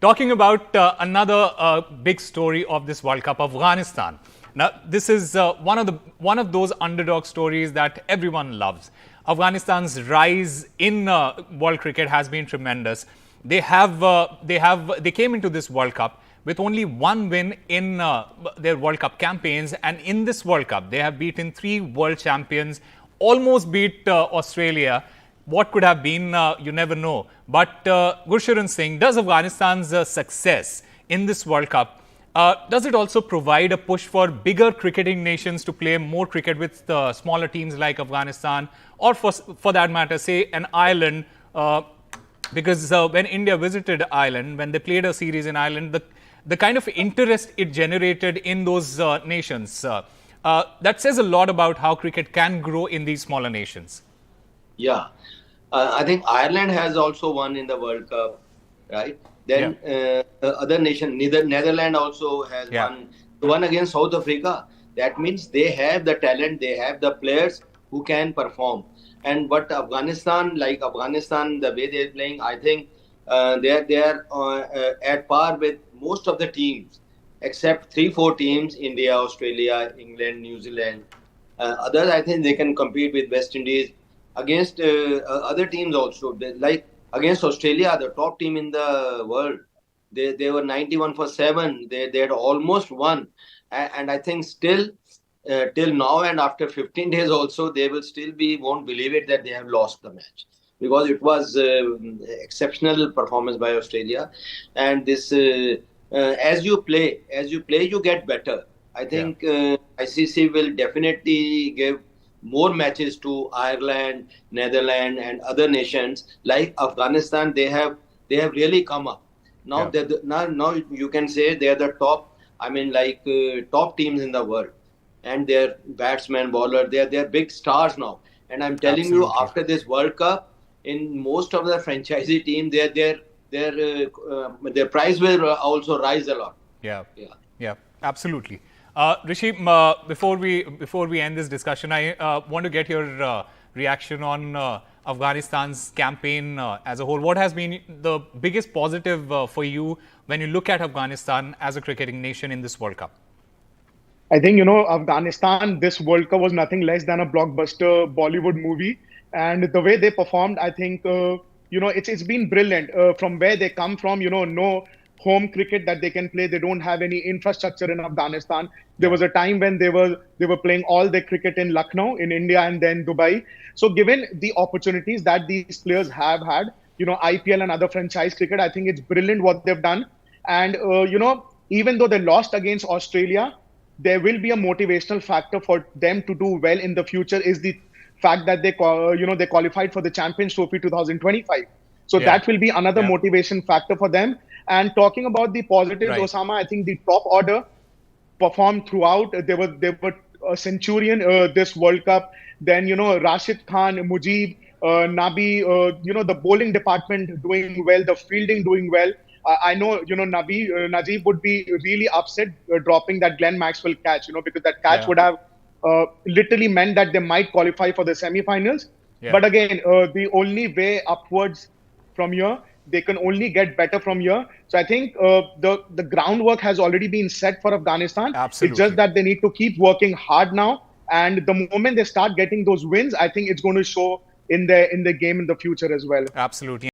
Talking about another big story of this World Cup, Afghanistan. Now, this is one of those underdog stories that everyone loves. Afghanistan's rise in world cricket has been tremendous. They came into this World Cup with only one win in their World Cup campaigns, and in this World Cup, they have beaten 3 world champions, almost beat Australia. What could have been, you never know. But Gursharan Singh, does Afghanistan's success in this World Cup, does it also provide a push for bigger cricketing nations to play more cricket with smaller teams like Afghanistan, or for that matter, say an Ireland? Because when India visited Ireland, when they played a series in Ireland, the kind of interest it generated in those nations, that says a lot about how cricket can grow in these smaller nations. Yeah. I think Ireland has also won in the World Cup, right? Then other nation, Netherlands also has won against South Africa. That means they have the talent, they have the players who can perform. And what Afghanistan, the way they're playing, I think they are at par with most of the teams, except 3-4 teams: India, Australia, England, New Zealand. Others, I think they can compete with West Indies. Against other teams also, like against Australia, the top team in the world, they were 91 for 7. They had almost won, and I think still till now and after 15 days also, they will still won't believe it that they have lost the match, because it was exceptional performance by Australia. And this as you play, you get better. I think ICC will definitely give more matches to Ireland, Netherlands, and other nations like Afghanistan. They have really come up. Now now you can say they are the top. I mean, top teams in the world, and their batsmen, bowler, they are big stars now. And I'm telling you, after this World Cup, in most of the franchisee team, their price will also rise a lot. Yeah, absolutely. Rishi, before we end this discussion, I want to get your reaction on Afghanistan's campaign as a whole. What has been the biggest positive for you when you look at Afghanistan as a cricketing nation in this World Cup? I think, Afghanistan, this World Cup was nothing less than a blockbuster Bollywood movie. And the way they performed, I think, it's been brilliant. From where they come from, no home cricket that they can play. They don't have any infrastructure in Afghanistan. There was a time when they were playing all their cricket in Lucknow, in India, and then Dubai. So given the opportunities that these players have had, IPL and other franchise cricket, I think it's brilliant what they've done. And, even though they lost against Australia, there will be a motivational factor for them to do well in the future, is the fact that they qualified for the Champions Trophy 2025. So that will be another motivation factor for them. And talking about the positives, Osama, I think the top order performed throughout. They were a centurion this World Cup. Then, Rashid Khan, Mujib, Nabi, the bowling department doing well, the fielding doing well. I know, Najib would be really upset dropping that Glenn Maxwell catch, because that catch would have literally meant that they might qualify for the semi-finals. But again, the only way upwards from here, they can only get better from here. So I think the groundwork has already been set for Afghanistan. Absolutely. It's just that they need to keep working hard now. And the moment they start getting those wins, I think it's going to show in the game in the future as well. Absolutely.